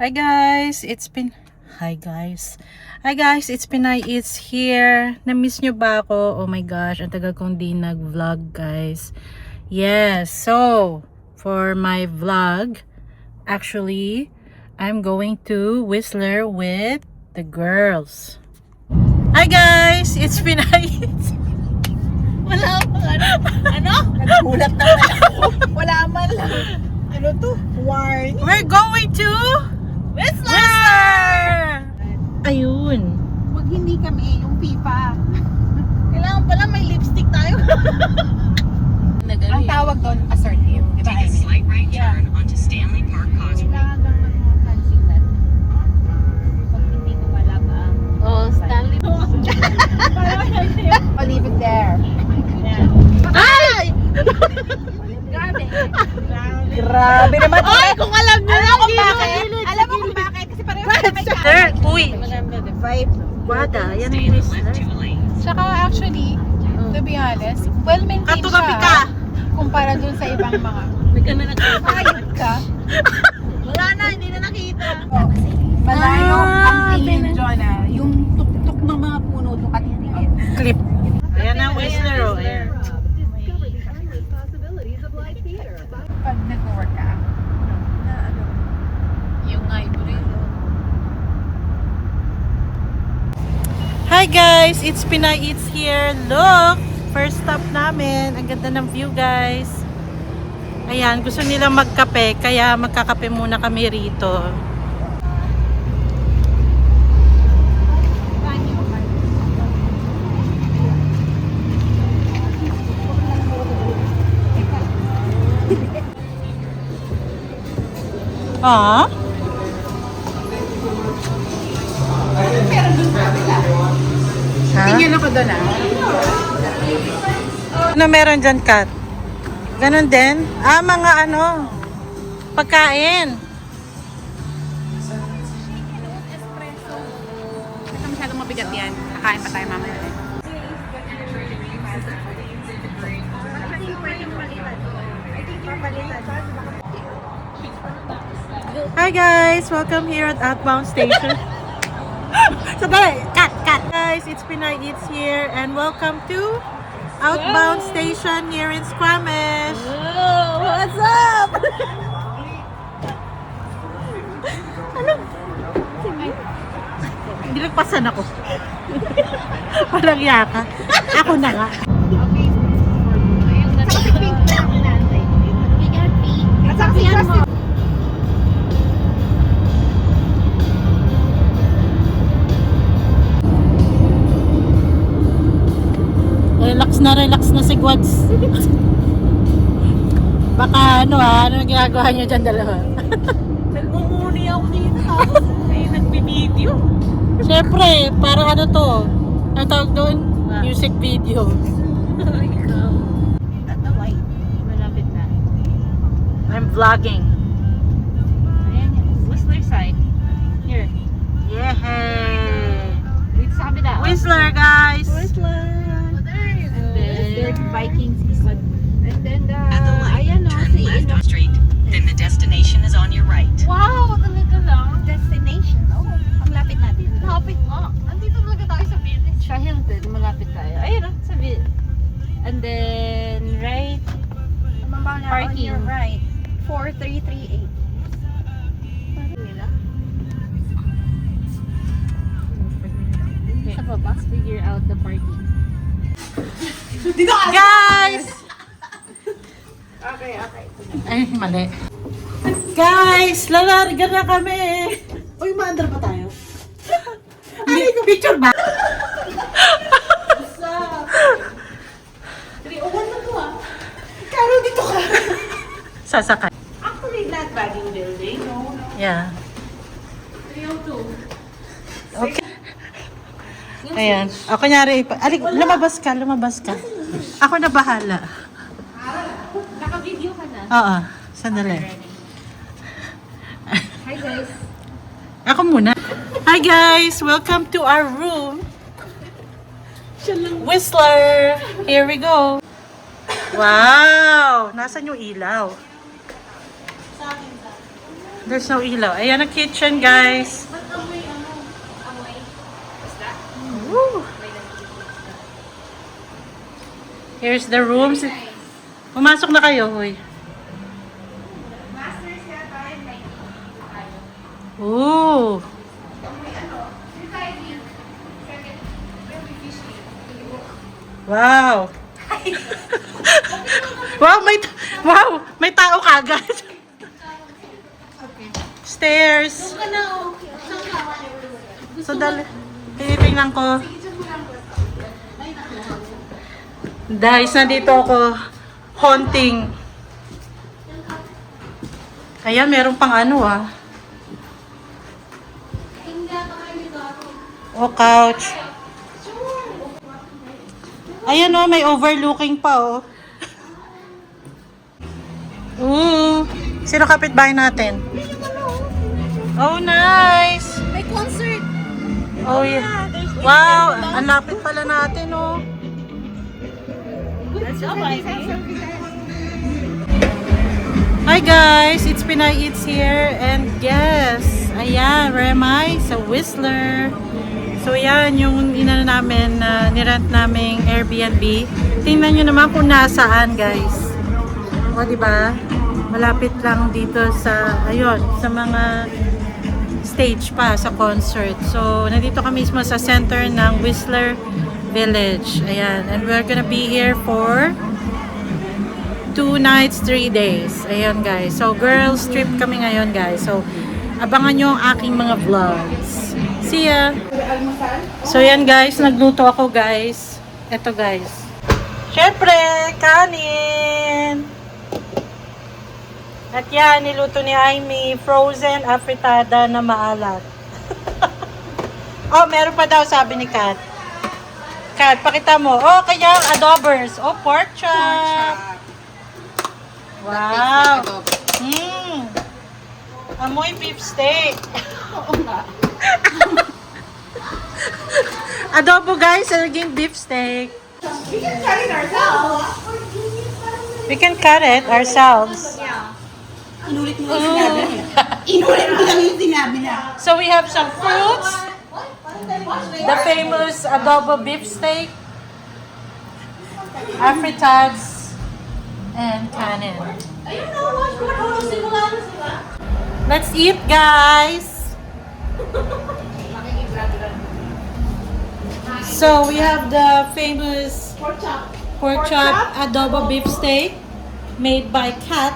Hi guys, Hi guys. Hi guys, it's Pinay. It's here. Na-miss nyo ba ako? Oh my gosh, ang tagal kong di nag-vlog guys. Yes, so for my vlog, actually, I'm going to Whistler with the girls. Hi guys, it's Pinay. Wala man. Ano? Nagulat naman ako. Wala man lang. Ano to? Warning. We're going to Whistler! Ayun. Wag hindi kami yung FIFA. Kailangan pala may lipstick tayo. Ang tawag doon, assertive. Diba? Take a slight right turn onto Stanley Park Causeway. Kailangan lang ng mga pansinan. Pag hindi ko malabang. Oh, Stanley. I'll leave it there. Ay! Grabe. Grabe naman. Ay, kung alam nyo Alam lang, mo kung bakit? Alam mo kung bakit? Kasi pareho na may Sir, uy. vibe. Wada, yan Stay ang in the left 2 lanes. Tsaka actually, to be honest, well-maintained Katugabi ka. siya kumpara dun sa ibang mga. May ka na nagkakita. Ayun ka. Wala na, hindi na nakita. Malayo ang Ah, tingin, Jonah. Yung tuktok ng mga puno, doon katitingin. Clip. Ayan ang Whistler, oh. Ayan. Pag nag-work ka, Yung hybrid. Hi guys, it's Pinay Eats here. Look, first stop namin. Ang ganda ng view guys. Ayan, gusto nila magkape, kaya magkakape muna kami rito. Ah? Ha? tingin ako doon Ano meron dyan, Kat? Ganon din? Ah, mga ano, pagkain. Basta masyadong mabigat yan. Kakain pa tayo mamaya. Hi guys! Welcome here at Outbound Station. Sabay! Cut! Guys, it's Pinay Eats here and welcome to Outbound Station here in Squamish. Oh, what's up? Hindi nagpasan ako. Walang yaka. Ako na nga. At saka si Justin. Relax na si Gwads. Baka ano ano ginagawa niyo dyan dalawa? Nagmumuni ako dito. Tapos may nagbibideo. Siyempre, parang ano to? Ang tawag doon? Ah. Music video. Ikaw. Tataway. Malapit na. I'm vlogging. Ayan yan. Whistler side. Here. Yehey! Dito sa kabila. Whistler, guys! Whistler. And then, Viking season. and then At the light, ayan o, turn si left on street. Then the destination is on your right. Wow, talaga lang. Destination. Oh, ang lapit natin. Lapit nga. Andito talaga tayo sa village. Sa Hilton, malapit tayo. Ayun o, sa village. And then, right. Mababa na on Parking. your right. 4338. Okay. Sa baba, figure out the parking. Guys! Okay. Ay, mali. Guys, lalarga na kami. Uy, maandar pa tayo? Picture ba? 301 na to Karo dito ka. Sasakay. Actually, not bagging building. No. Yeah. 302. Okay. Ayan. O, kunyari, lumabas ka. Ako na bahala. Naka-video ka na. Oo, sandali. Hi guys. Ako muna. Hi guys! Welcome to our room. Whistler! Here we go. Wow! Nasaan yung ilaw? There's no ilaw. Ayan ang kitchen, guys. Woo! Here's the rooms. Pumasok na kayo, hoy. Ooh. Wow. May tao kagad. Stairs. So dali. Tinitingnan ko. Guys, nandito ako haunting. Ayan, meron pang ano Oh, couch. Ayan may overlooking pa Ooh. Sino kapitbahay natin? Oh, nice. May concert. Oh, yeah. Wow, ang lapit pala natin, That's all I see. Hi guys, it's Pinay Eats here, and yes, ayan, where am I? Sa Whistler. So yan, yung namin, nirent naming Airbnb. Tingnan nyo naman kung nasaan, guys. O, diba? Malapit lang dito sa, ayun, sa mga stage pa sa concert. So, nandito kami mismo sa center ng Whistler Village. Ayan, and we're gonna be here for 2 nights, 3 days. Ayan, guys. So, girls trip kami ngayon, guys. So, abangan nyo ang aking mga vlogs. See ya! So, yan, guys. Nagluto ako, guys. Eto, guys. Syempre, kanin! At yan, niluto ni Aimee, frozen afritada na maalat. Oh, meron pa daw, sabi ni Kat. Kat, pakita mo. Oh, kaya adobers. Oh, pork chop. Wow. Amoy beef steak. Oo nga. Adobo, guys, naging beef steak. We can cut it ourselves. We can cut it ourselves. Inulit mo yung sinabi niya. Inulit mo lang yung sinabi niya. So we have some fruits. The famous adobo beef steak. Afritads. And kanin. Let's eat, guys! So we have the famous pork chop adobo beef steak made by Kat.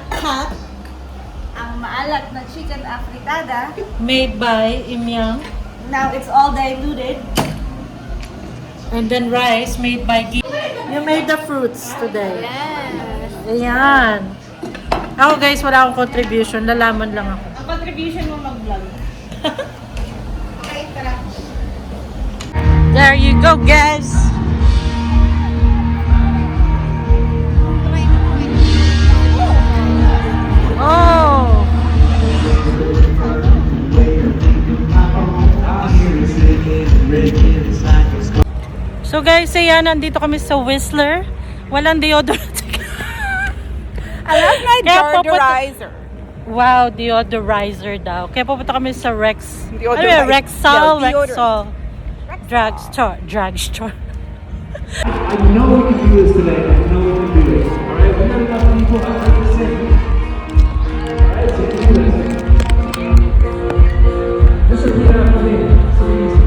Ang maalat na chicken afritada. Made by Imyang. Now it's all diluted. And then rice made by Gi. You made the fruits today. Ayan. Ako, guys, wala akong contribution. Lalaman lang ako. Ang contribution mo mag-vlog. Okay, tara. There you go, guys. Oh. So guys, ayan, nandito kami sa Whistler. Walang deodorant. I love my Kaya deodorizer. Wow, deodorizer daw. Kaya pupunta kami sa Rex. Deodorizer. Rexall. Yeah, deodorant. Rexall. Drugstore. I know we can do this today. I know we can do this. All right, we got enough people out there to sing. All right, so we can do this. Just repeat after me. So easy.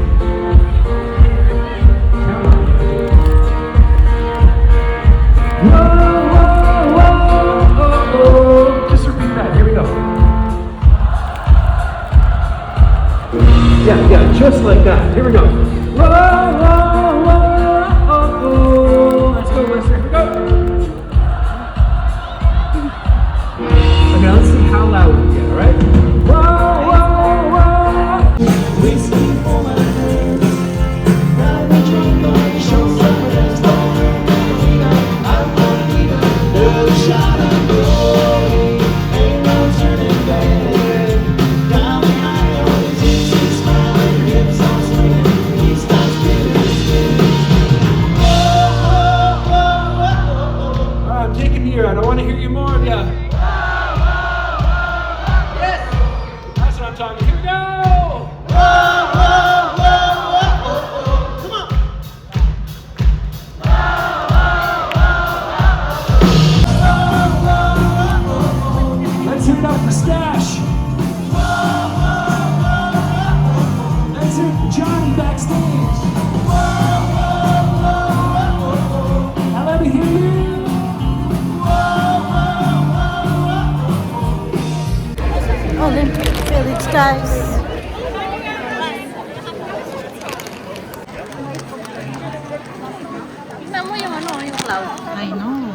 Come on. Whoa, whoa, whoa, oh, oh. Just repeat that. Here we go. Yeah, just like that. Here we go. Whoa, whoa, whoa, oh, oh. Let's go, Whistler. Here we go. Okay, let's see how loud we get, all right? Whoa, whoa, whoa. Whiskey for my friends. I've been drunk on the show, so let's go. I'm gonna need another shot of glory. Ain't no turning back. Down high on his easy smile, hips on swinging. He stops we go! Let's hear it up for Stash. Let's hear it for Johnny backstage. Now let me hear you. Olympic Village, guys. Tignan mo yung ano, yung cloud. I know.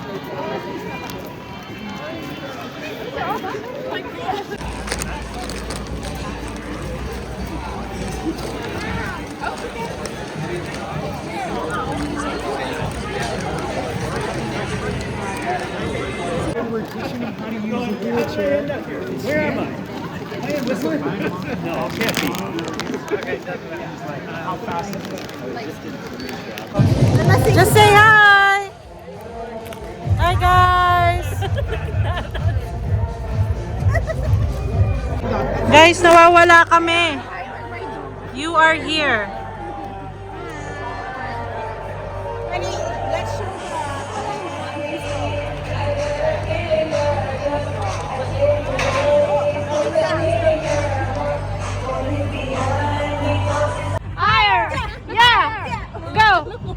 Just say hi! Hi, guys! Guys, nawawala kami. You are here. Let's show Higher! Yeah! Go!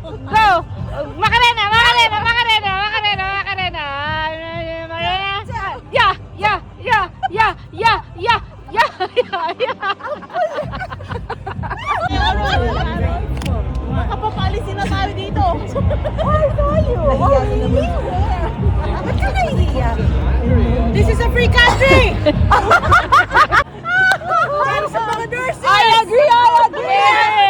Go! Macarena! Macarena! Macarena! Macarena! Macarena! Macarena! Yeah! Yeah! Yeah! Yeah! Yeah! Yeah! Yeah! Yeah! Kapapalisin na tayo dito. Ay, tayo. Ba't ka naiiyak? This is a free country! Para sa mga nurses. I agree! I agree! Yeah.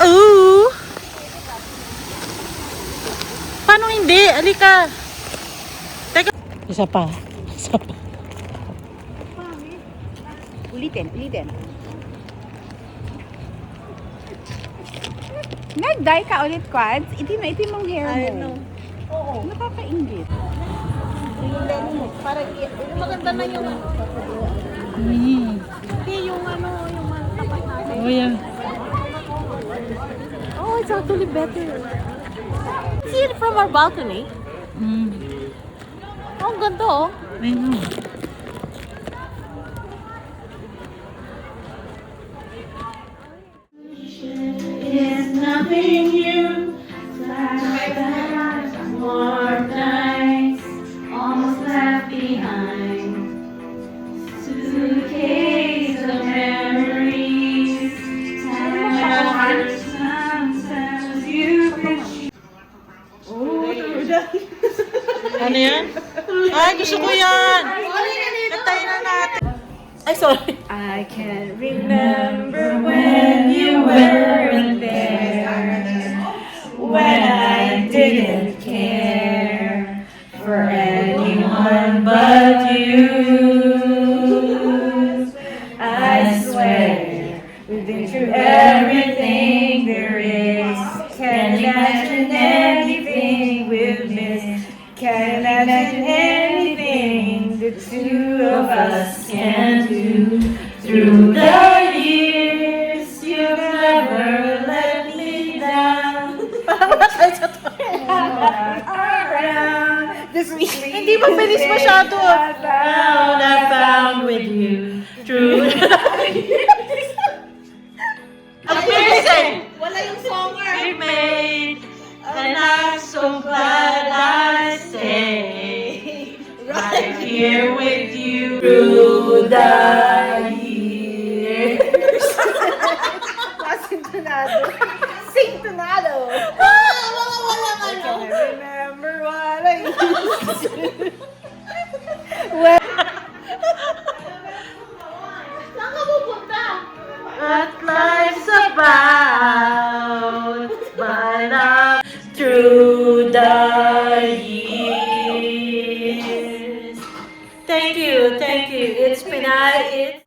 Ooh! Paano hindi? Alika! Teka. Isa pa. Isa pa. Ulitin. Nag-dye ka ulit, Quads? Itim ang hair mo. I know. Oo. Nakakaingit. Parang maganda na yung ano. Hindi yung ano, yung tapat natin. Oh, yeah. Oh, it's actually better. See it from our balcony. Oh, ang ganda oh. I know. It's nothing new. Flashbacks, warm nights, almost left behind. Suitcase of memories. Sometimes you wish. Ano yan? Ay, gusto ko yan! Kantayin na natin. Ay, sorry. I can't remember when you weren't there, when I didn't care for anyone but you. I swear we've been through everything there is. Can't imagine anything we've missed. Can't imagine anything the two of us can do. Through the years, you've never let me down. Around this Hindi ba bilis masyado? I found with you. True. Amazing! Wala yung songer. We made, and I'm so glad I stayed. right here with you through the years. Sintonado. Sintonado. I can remember what I used to. What life's about, but up through the years. Thank you, thank you. It's Pinay.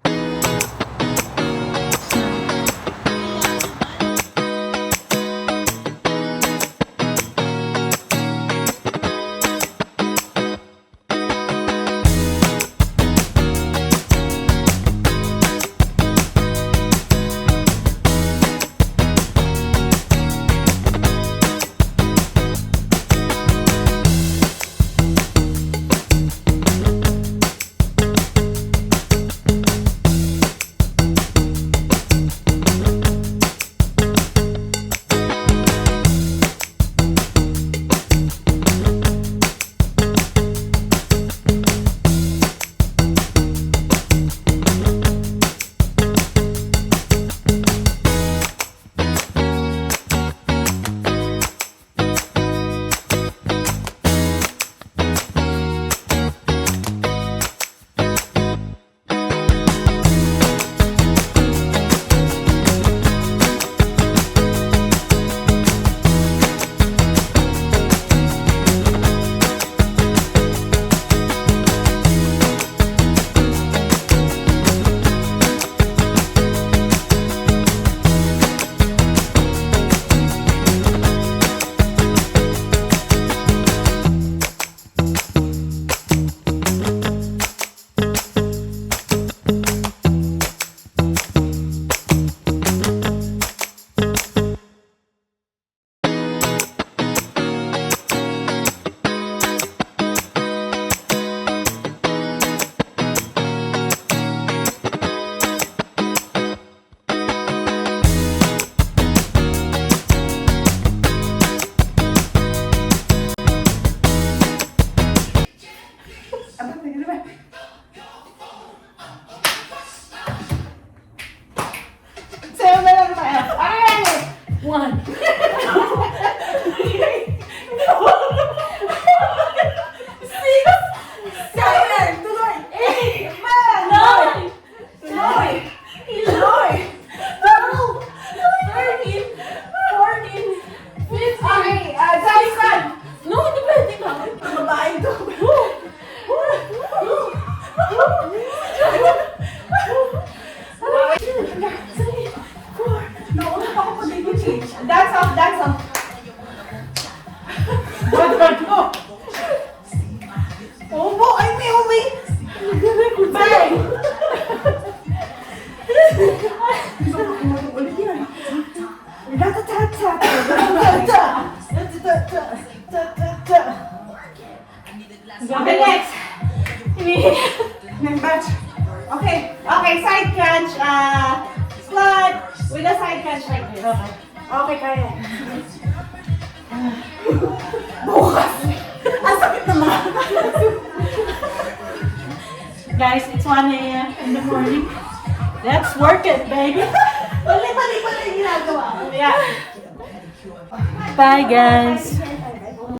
Okay, next. Next batch. Okay. Okay, side crunch. Squat with a side crunch like this. Okay. Okay, kaya. Bukas. Ang sakit naman. Guys, it's 1 a.m. in the morning. Let's work it, baby. Mali yung ginagawa. Bye guys.